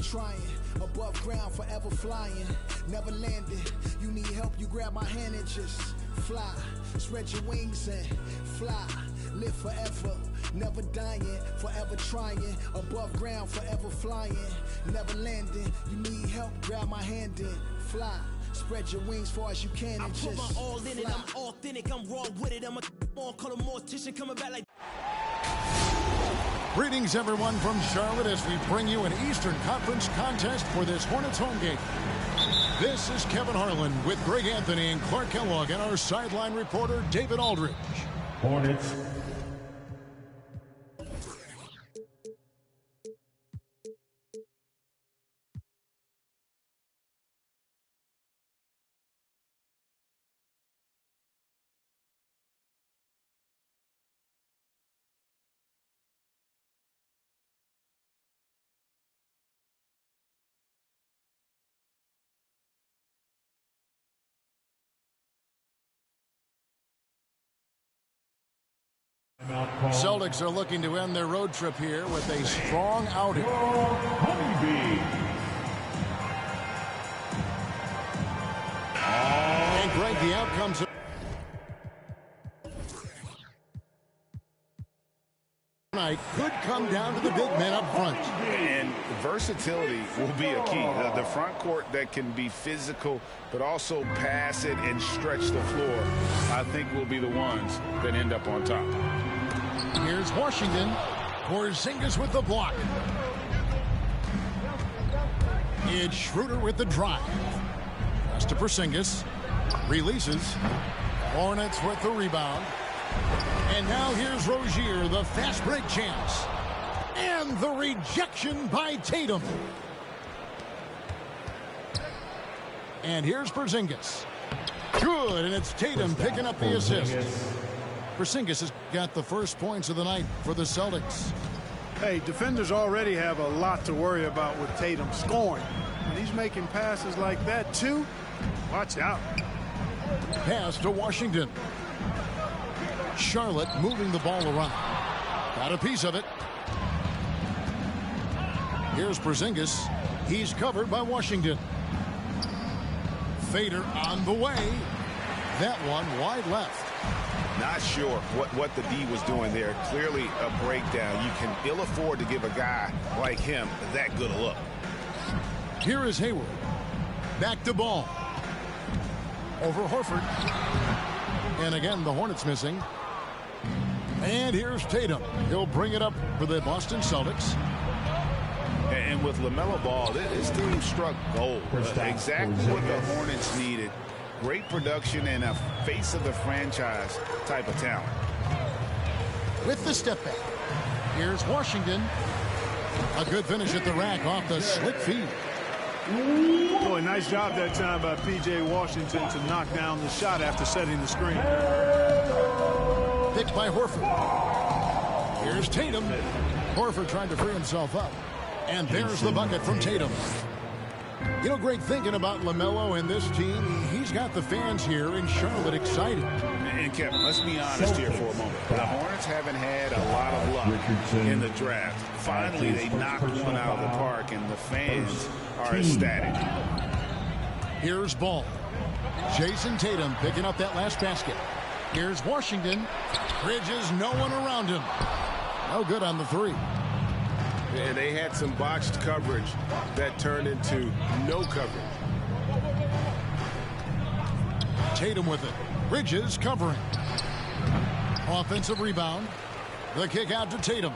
trying. Above ground, forever flying. Never landing. You need help, you grab my hand and just fly. Spread your wings and fly. Live forever, never dying, forever trying. Above ground, forever flying. Never landing. You need help, grab my hand and fly. Spread your wings far as you can and just I put my all in it, fly. I'm authentic, I'm raw with it. I'm a call a mortician coming back like. Greetings, everyone, from Charlotte as we bring you an Eastern Conference contest for this Hornets home game. This is Kevin Harlan with Greg Anthony and Clark Kellogg and our sideline reporter, David Aldridge. Hornets. Celtics are looking to end their road trip here with a strong outing. And Greg, the outcomes tonight could come down to the big men up front. And versatility will be a key. The front court that can be physical but also pass it and stretch the floor, I think, will be the ones that end up on top. Here's Washington. Porzingis with the block. It's Schroeder with the drive. Pass to Porzingis. Releases. Hornets with the rebound. And now here's Rozier, the fast break chance. And the rejection by Tatum. And here's Porzingis. Good, and it's Tatum picking up the assist. Porzingis has got the first points of the night for the Celtics. Hey, defenders already have a lot to worry about with Tatum scoring. And he's making passes like that, too. Watch out. Pass to Washington. Charlotte moving the ball around. Got a piece of it. Here's Porzingis. He's covered by Washington. Fader on the way. That one wide left. Not sure what the D was doing there. Clearly a breakdown. You can ill afford to give a guy like him that good a look. Here is Hayward. Back to ball. Over Horford. And again, the Hornets missing. And here's Tatum. He'll bring it up for the Boston Celtics. And with LaMelo Ball, this team struck gold. Exactly what the Hornets needed. Great production and a face of the franchise type of talent. With the step back. Here's Washington. A good finish at the rack off the slick feed. Boy, nice job that time by P.J. Washington to knock down the shot after setting the screen. Picked by Horford. Here's Tatum. Horford trying to free himself up. And there's the bucket from Tatum. You know, Greg, thinking about LaMelo and this team, he's got the fans here in Charlotte excited. And Kevin, let's be honest here for a moment. The Hornets haven't had a lot of luck in the draft. Finally, they knocked one out of the park, and the fans are ecstatic. Here's Ball. Jason Tatum picking up that last basket. Here's Washington. Bridges, no one around him. No good on the three. And they had some botched coverage that turned into no coverage. Tatum with it. Bridges covering. Offensive rebound. The kick out to Tatum.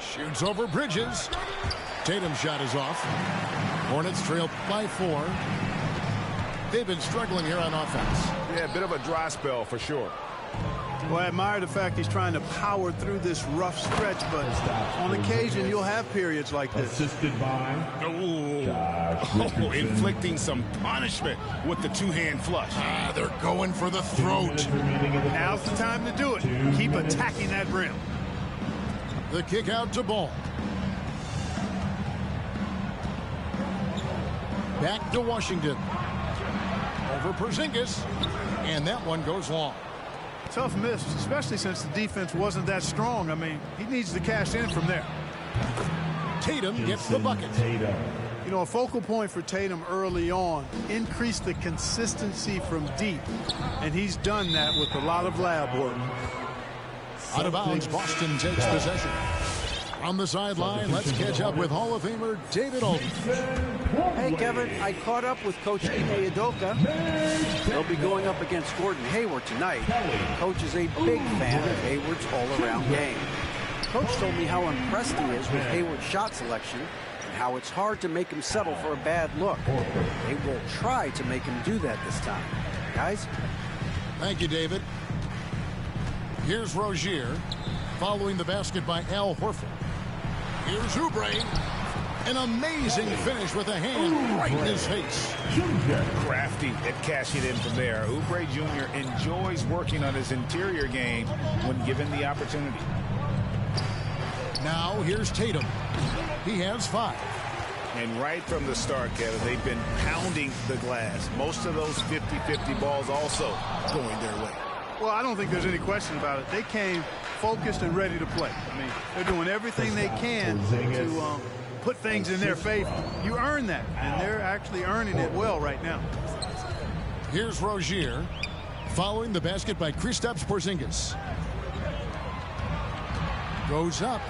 Shoots over Bridges. Tatum's shot is off. Hornets trail by 4. They've been struggling here on offense. Yeah, a bit of a dry spell for sure. Well, I admire the fact he's trying to power through this rough stretch, but on occasion you'll have periods like this. Assisted by Inflicting some punishment with the two-hand flush. They're going for the throat. Now's the time to do it. Keep attacking that rim. The kick out to Ball. Back to Washington. Over Porzingis. And that one goes long. Tough miss, especially since the defense wasn't that strong. I mean, he needs to cash in from there. Tatum gets the bucket. You know, a focal point for Tatum early on, increase the consistency from deep, and he's done that with a lot of lab work. Out of bounds, Boston takes possession. On the sideline, let's catch up with Hall of Famer David Aldridge. Hey, Kevin, I caught up with Coach Ime Udoka. They'll be going up against Gordon Hayward tonight. Coach is a big fan of Hayward's all-around game. Coach told me how impressed he is with Hayward's shot selection and how it's hard to make him settle for a bad look. They will try to make him do that this time. Guys? Thank you, David. Here's Rozier, following the basket by Al Horford. Here's Oubre. An amazing finish with a hand right in his face. Crafty at cashing in from there. Oubre Jr. enjoys working on his interior game when given the opportunity. Now here's Tatum. He has 5. And right from the start, Kevin, they've been pounding the glass. Most of those 50-50 balls also going their way. Well, I don't think there's any question about it. They came focused and ready to play. I mean, they're doing everything they can to put things in their favor. You earn that, and they're actually earning it well right now. Here's Rozier, following the basket by Kristaps Porzingis. Goes up.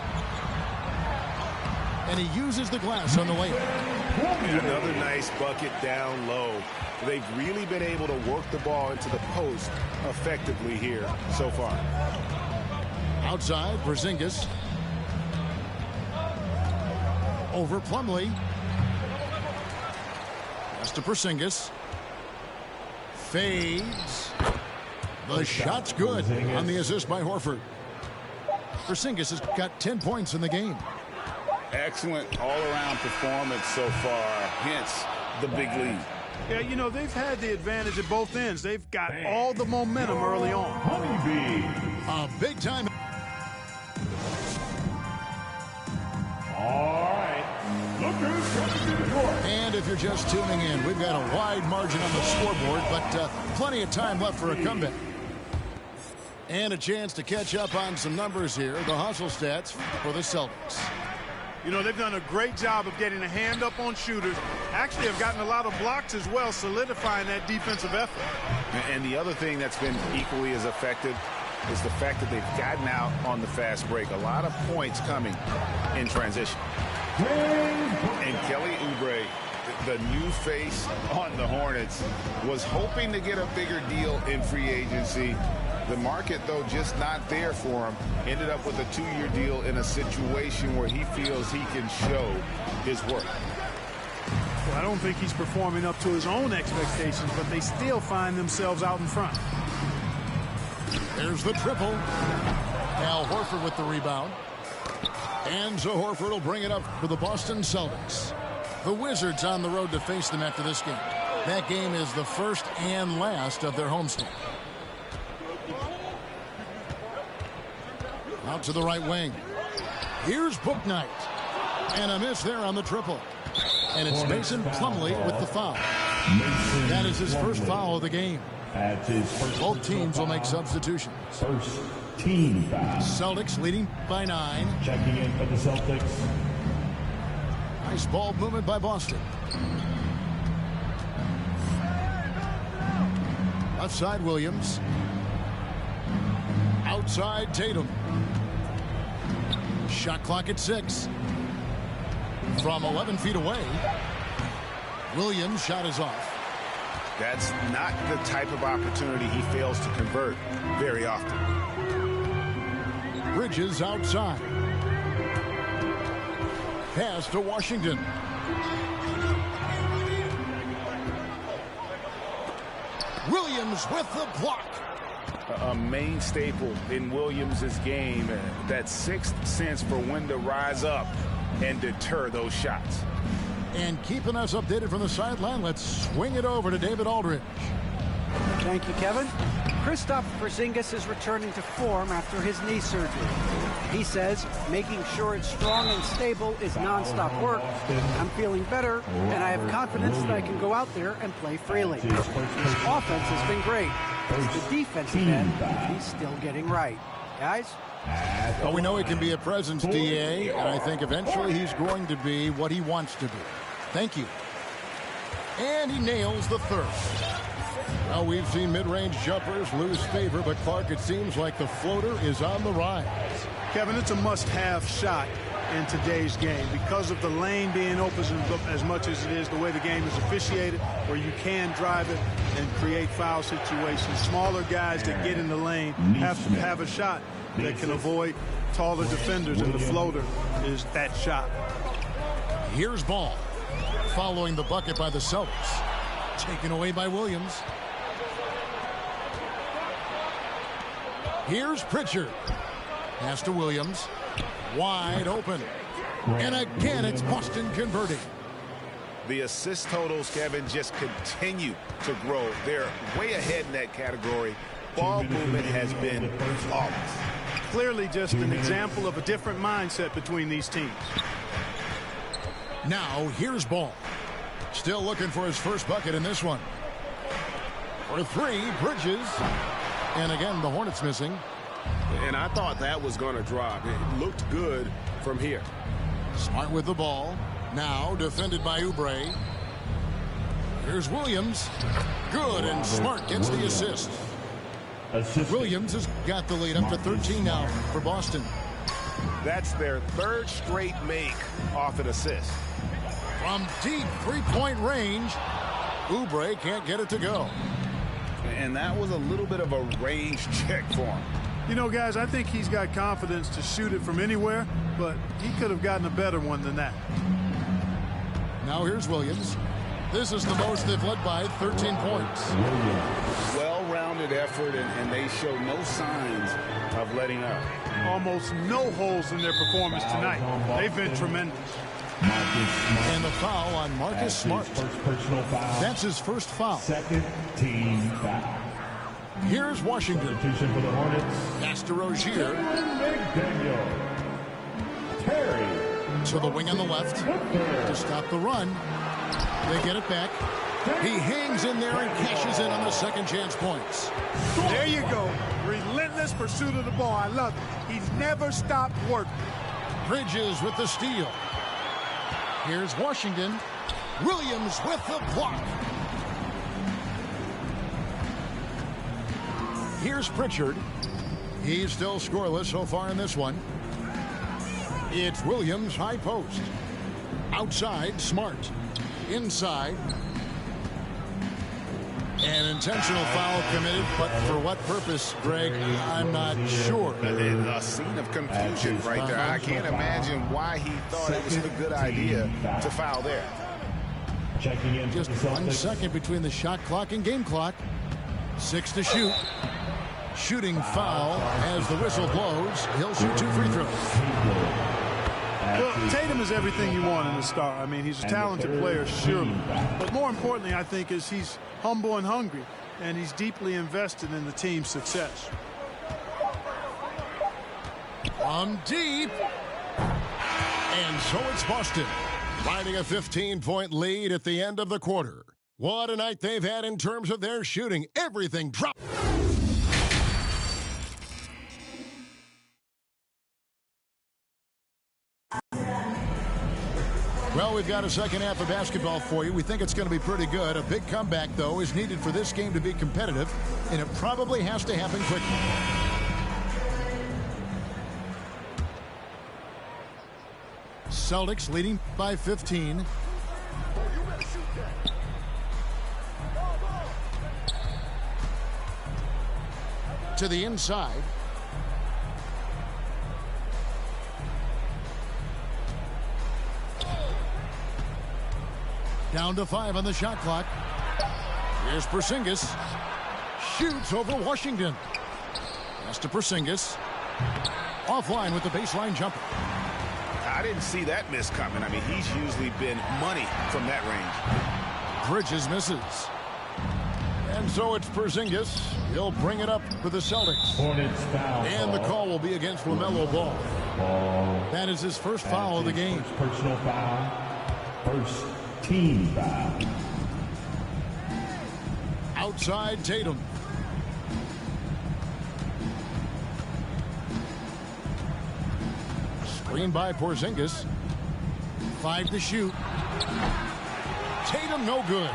And he uses the glass on the layup. Another nice bucket down low. They've really been able to work the ball into the post effectively here so far. Outside, Porzingis. Over Plumlee. Pass to Porzingis. Fades. The shot's good on the assist by Horford. Porzingis has got 10 points in the game. Excellent all-around performance so far, hence the big lead. Yeah, you know, they've had the advantage at both ends. They've got all the momentum early on. A big time. All right. Lookers coming to the court. And if you're just tuning in, we've got a wide margin on the scoreboard, but plenty of time left for a comeback. And a chance to catch up on some numbers here. The hustle stats for the Celtics. You know, they've done a great job of getting a hand up on shooters. Actually have gotten a lot of blocks as well, solidifying that defensive effort. And the other thing that's been equally as effective is the fact that they've gotten out on the fast break. A lot of points coming in transition. And Kelly Oubre, the new face on the Hornets, was hoping to get a bigger deal in free agency. The market, though, just not there for him. Ended up with a 2-year deal in a situation where he feels he can show his work. Well, I don't think he's performing up to his own expectations, but they still find themselves out in front. There's the triple. Al Horford with the rebound. And so Horford will bring it up for the Boston Celtics. The Wizards on the road to face them after this game. That game is the first and last of their homestand. Out to the right wing. Here's Bouknight. And a miss there on the triple. And it's Mason Plumlee with the foul. That is his first foul of the game. Both teams will make substitutions. First team foul. Celtics leading by 9. Checking in for the Celtics. Nice ball movement by Boston. Left side, Williams. Outside, Tatum. Shot clock at 6. From 11 feet away, Williams' shot is off. That's not the type of opportunity he fails to convert very often. Bridges outside. Pass to Washington. Williams with the block. A main staple in Williams' game, that sixth sense for when to rise up and deter those shots. And keeping us updated from the sideline, let's swing it over to David Aldridge. Thank you, Kevin. Kristaps Porzingis is returning to form after his knee surgery. He says making sure it's strong and stable is nonstop work. I'm feeling better, and I have confidence that I can go out there and play freely. His offense has been great. It's the defensive end he's still getting right. Guys? Well, we know he can be a presence, DA, and I think eventually he's going to be what he wants to be. Thank you. And he nails the third. Well, we've seen mid-range jumpers lose favor, but Clark, it seems like the floater is on the rise. Kevin, it's a must-have shot in today's game because of the lane being open as much as it is, the way the game is officiated, where you can drive it and create foul situations. Smaller guys that get in the lane have to have a shot that can avoid taller defenders, and the floater is that shot. Here's ball. Following the bucket by the Celtics. Taken away by Williams. Here's Pritchard. Pass to Williams. Wide open. And again, it's Boston converting. The assist totals, Kevin, just continue to grow. They're way ahead in that category. Ball movement has been flawless. Clearly just an example of a different mindset between these teams. Now, here's Ball. Still looking for his first bucket in this one. For three, Bridges. And again, the Hornets missing. And I thought that was going to drop. It looked good from here. Smart with the ball. Now defended by Oubre. Here's Williams. Good, and Smart gets the assist. Williams has got the lead up to 13 now for Boston. That's their third straight make off an assist. From deep three-point range, Oubre can't get it to go. And that was a little bit of a range check for him. You know, guys, I think he's got confidence to shoot it from anywhere, but he could have gotten a better one than that. Now here's Williams. This is the most they've led by, 13 points. Well-rounded effort, and they show no signs of letting up. Almost no holes in their performance tonight. They've been tremendous. And the foul on Marcus Smart. That's his first foul. Second team foul. Here's Washington. Substitution for the Hornets. Pass to Rozier. McDaniel. Terry. To the wing on the left to stop the run. They get it back. He hangs in there and cashes in on the second chance points. There you go. Relentless pursuit of the ball. I love it. He's never stopped working. Bridges with the steal. Here's Washington. Williams with the block. Here's Pritchard. He's still scoreless so far in this one. It's Williams, high post. Outside, Smart. Inside. An intentional foul committed, but for what purpose, Greg, I'm not sure. A scene of confusion right there. I can't imagine why he thought it was a good idea to foul there. Checking in. Just 1 second between the shot clock and game clock. 6 to shoot. Shooting foul as the whistle blows. He'll shoot 2 free throws. Well, Tatum is everything you want in a star. I mean, he's a talented player, surely. But more importantly, I think, is he's humble and hungry, and he's deeply invested in the team's success. From deep. And so it's Boston, riding a 15-point lead at the end of the quarter. What a night they've had in terms of their shooting. Everything dropped. Well, we've got a second half of basketball for you. We think it's going to be pretty good. A big comeback, though, is needed for this game to be competitive, and it probably has to happen quickly. Celtics leading by 15. To the inside. Down to 5 on the shot clock. Here's Porzingis. Shoots over Washington. Pass to Porzingis. Offline with the baseline jumper. I didn't see that miss coming. I mean, he's usually been money from that range. Bridges misses. And so it's Porzingis. He'll bring it up for the Celtics. Hornets foul. And the call will be against LaMelo Ball. That is his first foul of the game. First personal foul. First team foul. Outside Tatum. Screen by Porzingis. 5 to shoot. Tatum no good.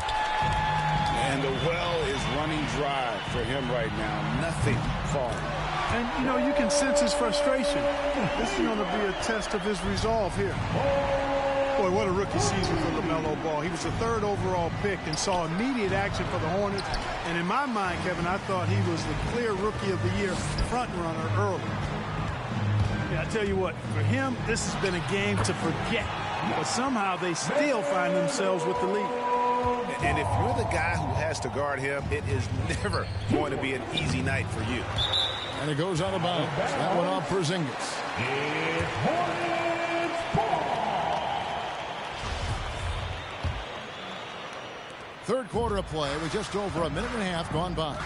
And the well is running dry for him right now. Nothing falling. And, you know, you can sense his frustration. This is going to be a test of his resolve here. Boy, what a rookie season for LaMelo Ball. He was the 3rd overall pick and saw immediate action for the Hornets. And in my mind, Kevin, I thought he was the clear Rookie of the Year front runner early. Yeah, I tell you what, for him, this has been a game to forget. But somehow they still find themselves with the lead. And if you're the guy who has to guard him, it is never going to be an easy night for you. And it goes out of bounds. That one off Porzingis. Third quarter of play with just over a minute and a half gone by.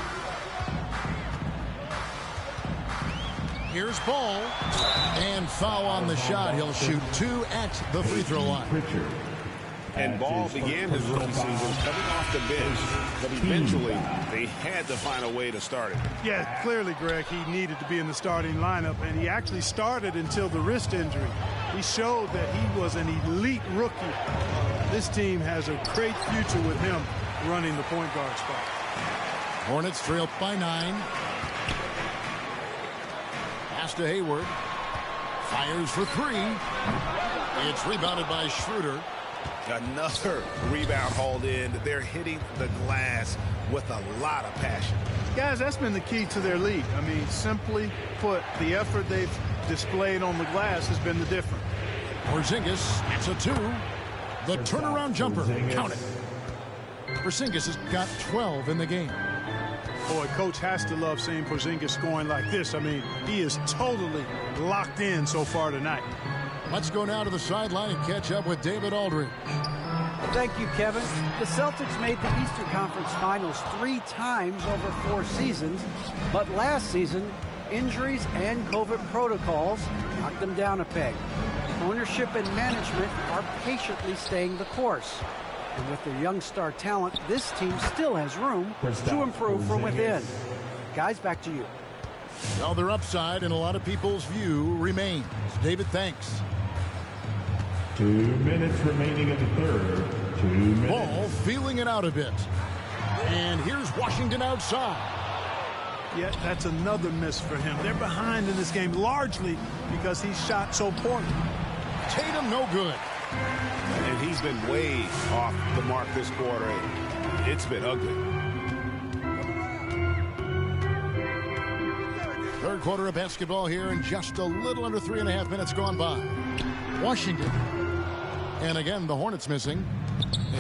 Here's Ball. And foul on the shot. He'll shoot 2 at the free throw line. And Ball began his rookie season coming off the bench, but eventually they had to find a way to start it. Yeah, clearly, Greg, he needed to be in the starting lineup, and he actually started until the wrist injury. He showed that he was an elite rookie. This team has a great future with him running the point guard spot. Hornets trail by 9. Pass to Hayward. Fires for 3. It's rebounded by Schroeder. Another rebound hauled in. They're hitting the glass with a lot of passion. Guys, that's been the key to their lead. I mean, simply put, the effort they've displayed on the glass has been the difference. Porzingis, it's a 2. The turnaround jumper. Count it. Porzingis has got 12 in the game. Boy, Coach has to love seeing Porzingis scoring like this. I mean, he is totally locked in so far tonight. Let's go now to the sideline and catch up with David Aldridge. Thank you, Kevin. The Celtics made the Eastern Conference Finals 3 times over 4 seasons, but last season, injuries and COVID protocols knocked them down a peg. Ownership and management are patiently staying the course. And with their young star talent, this team still has room to improve from within. Guys, back to you. Well, their upside in a lot of people's view remains. David, thanks. 2 minutes remaining in the third. 2 minutes. Ball feeling it out a bit. And here's Washington outside. Yeah, that's another miss for him. They're behind in this game largely because he shot so poorly. Tatum no good. And he's been way off the mark this quarter. It's been ugly. Third quarter of basketball here and just a little under 3.5 minutes gone by. Washington. And again, the Hornets missing.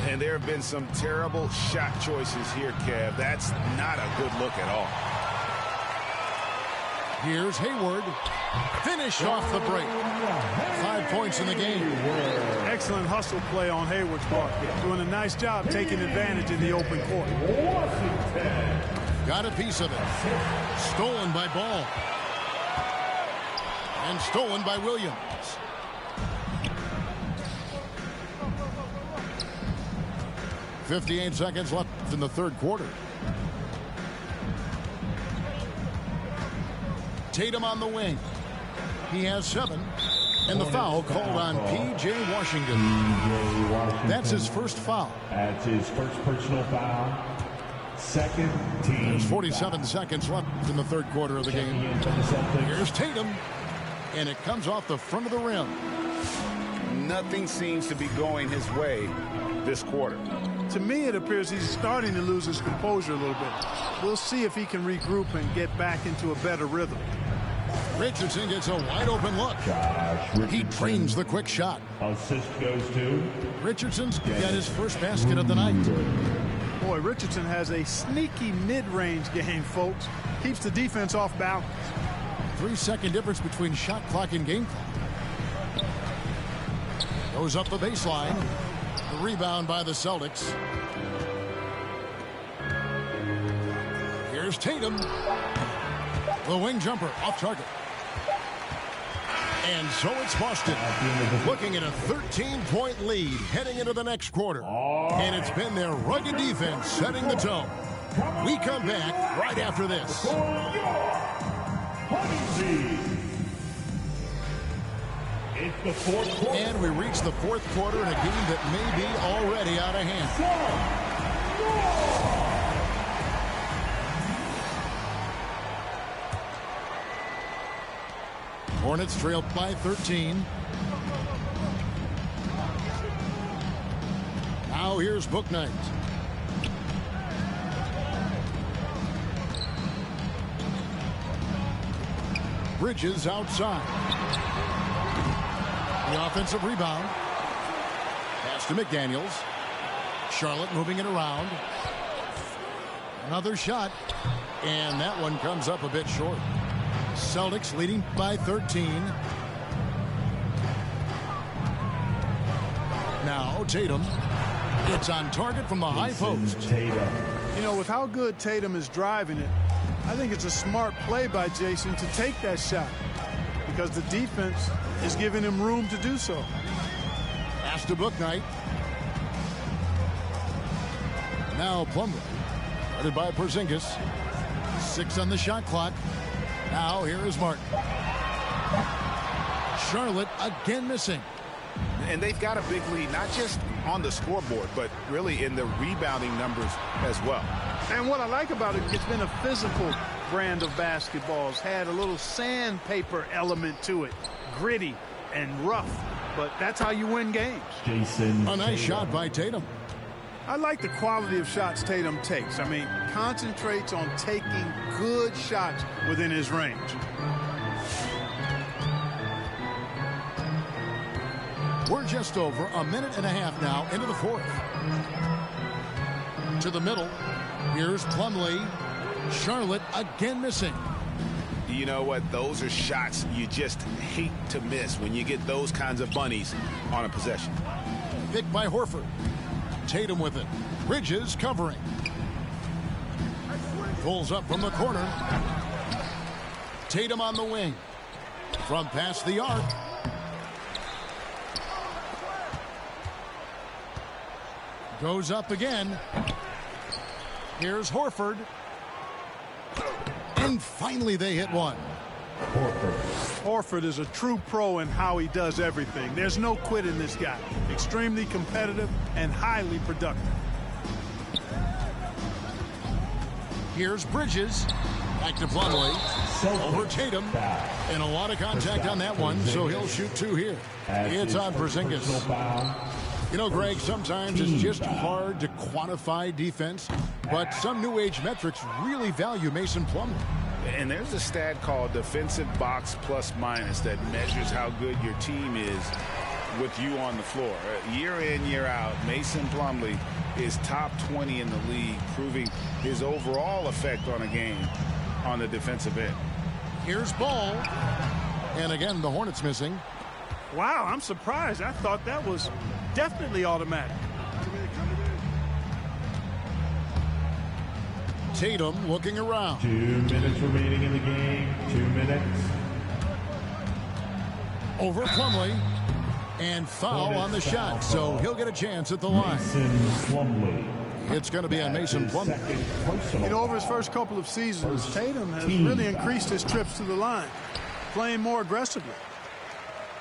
And there have been some terrible shot choices here, Kev. That's not a good look at all. Here's Hayward. Finish off the break. 5 points in the game. Excellent hustle play on Hayward's part. Doing a nice job taking advantage in the open court. Got a piece of it. Stolen by Ball. And stolen by Williams. .58 seconds left in the third quarter. Tatum on the wing. He has 7. And the foul called on P.J. Washington. That's his first foul. That's his first personal foul. Second team. There's 47 seconds left in the third quarter of the game. Here's Tatum. And it comes off the front of the rim. Nothing seems to be going his way this quarter. To me, it appears he's starting to lose his composure a little bit. We'll see if he can regroup and get back into a better rhythm. Richardson gets a wide open look. He trains the quick shot. Assist goes to Richardson's got his first basket of the night. Boy, Richardson has a sneaky mid-range game, folks. Keeps the defense off balance. 3-second difference between shot clock and game clock. Goes up the baseline. The rebound by the Celtics. Here's Tatum. The wing jumper off target. And so it's Boston looking at a 13-point lead heading into the next quarter. And it's been their rugged defense setting the tone. We come back right after this. It's the fourth quarter. And we reach the fourth quarter in a game that may be already out of hand. Hornets trail by 13. Now here's Bouknight. Bridges outside. The offensive rebound. Pass to McDaniels. Charlotte moving it around. Another shot. And that one comes up a bit short. Celtics leading by 13. Now Tatum. It's on target from the high post. You know, with how good Tatum is driving it, I think it's a smart play by Jason to take that shot because the defense is giving him room to do so. Pass to Bouknight. Now Plumlee. Guarded by Porzingis. 6 on the shot clock. Now here is Martin. Charlotte again missing. And they've got a big lead, not just on the scoreboard, but really in the rebounding numbers as well. And what I like about it, it's been a physical brand of basketball. It's had a little sandpaper element to it. Gritty and rough. But that's how you win games. A nice shot by Tatum. I like the quality of shots Tatum takes. I mean, concentrates on taking good shots within his range. We're just over a minute and a half now into the fourth. To the middle. Here's Plumlee. Charlotte again missing. You know what? Those are shots you just hate to miss when you get those kinds of bunnies on a possession. Picked by Horford. Tatum with it. Bridges covering. Pulls up from the corner. Tatum on the wing. From past the arc. Goes up again. Here's Horford. And finally they hit one. Horford is a true pro in how he does everything. There's no quit in this guy. Extremely competitive and highly productive. Here's Bridges. Back to Plumlee. Over Tatum. And a lot of contact on that one, so he'll shoot 2 here. It's on Porzingis. You know, Greg, sometimes it's just hard to quantify defense, but some new age metrics really value Mason Plumlee. And there's a stat called defensive box plus minus that measures how good your team is with you on the floor. Year in, year out, Mason Plumlee is top 20 in the league, proving his overall effect on a game on the defensive end. Here's Ball. And again, the Hornets missing. Wow, I'm surprised. I thought that was definitely automatic. Tatum looking around. 2 minutes remaining in the game. 2 minutes. Over Plumlee. And foul on the shot, so he'll get a chance at the line. It's going to be on Mason Plumlee. You know, over his first couple of seasons, Tatum has really increased his trips to the line, playing more aggressively.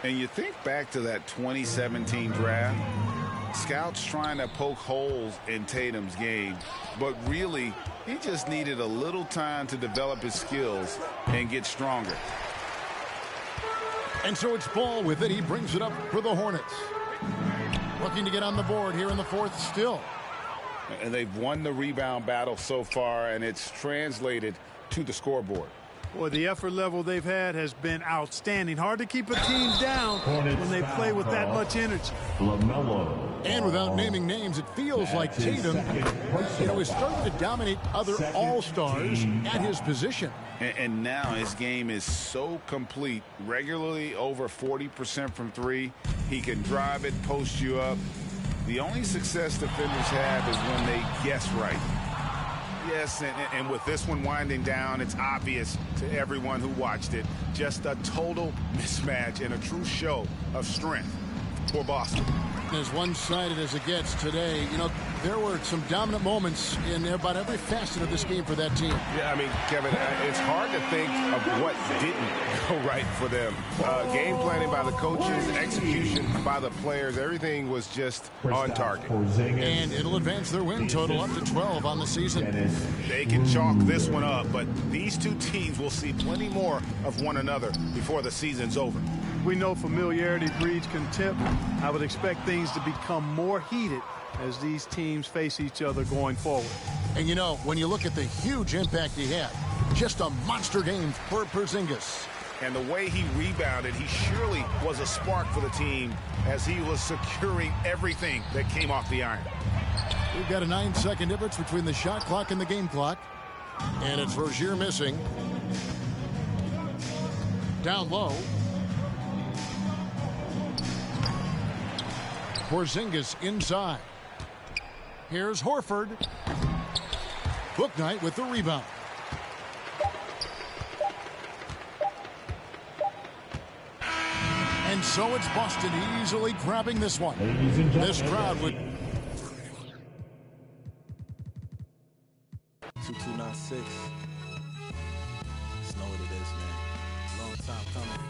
And you think back to that 2017 draft, scouts trying to poke holes in Tatum's game, but really he just needed a little time to develop his skills and get stronger. And so it's Ball with it. He brings it up for the Hornets. Looking to get on the board here in the fourth still. And they've won the rebound battle so far, and it's translated to the scoreboard. Boy, the effort level they've had has been outstanding. Hard to keep a team down when they play with that much energy. And without naming names, it feels like Tatum, is starting to dominate other all-stars at his position. And now his game is so complete, regularly over 40% from 3. He can drive it, post you up. The only success defenders have is when they guess right. Yes, and with this one winding down, it's obvious to everyone who watched it. Just a total mismatch and a true show of strength. for Boston. As one-sided as it gets today, you know, there were some dominant moments in about every facet of this game for that team. Yeah, I mean, Kevin, it's hard to think of what didn't go right for them. Game planning by the coaches, execution by the players, everything was just on target. And it'll advance their win total up to 12 on the season. They can chalk this one up, but these two teams will see plenty more of one another before the season's over. We know familiarity breeds contempt. I would expect things to become more heated as these teams face each other going forward. And you know, when you look at the huge impact he had, just a monster game for Porzingis. And the way he rebounded, he surely was a spark for the team as he was securing everything that came off the iron. We've got a 9-second difference between the shot clock and the game clock. And it's Rozier missing. Down low. Porzingis inside. Here's Horford. Bouknight with the rebound. And so it's Boston easily grabbing this one. This crowd would... 2296. Just know what it is, man. Long time coming.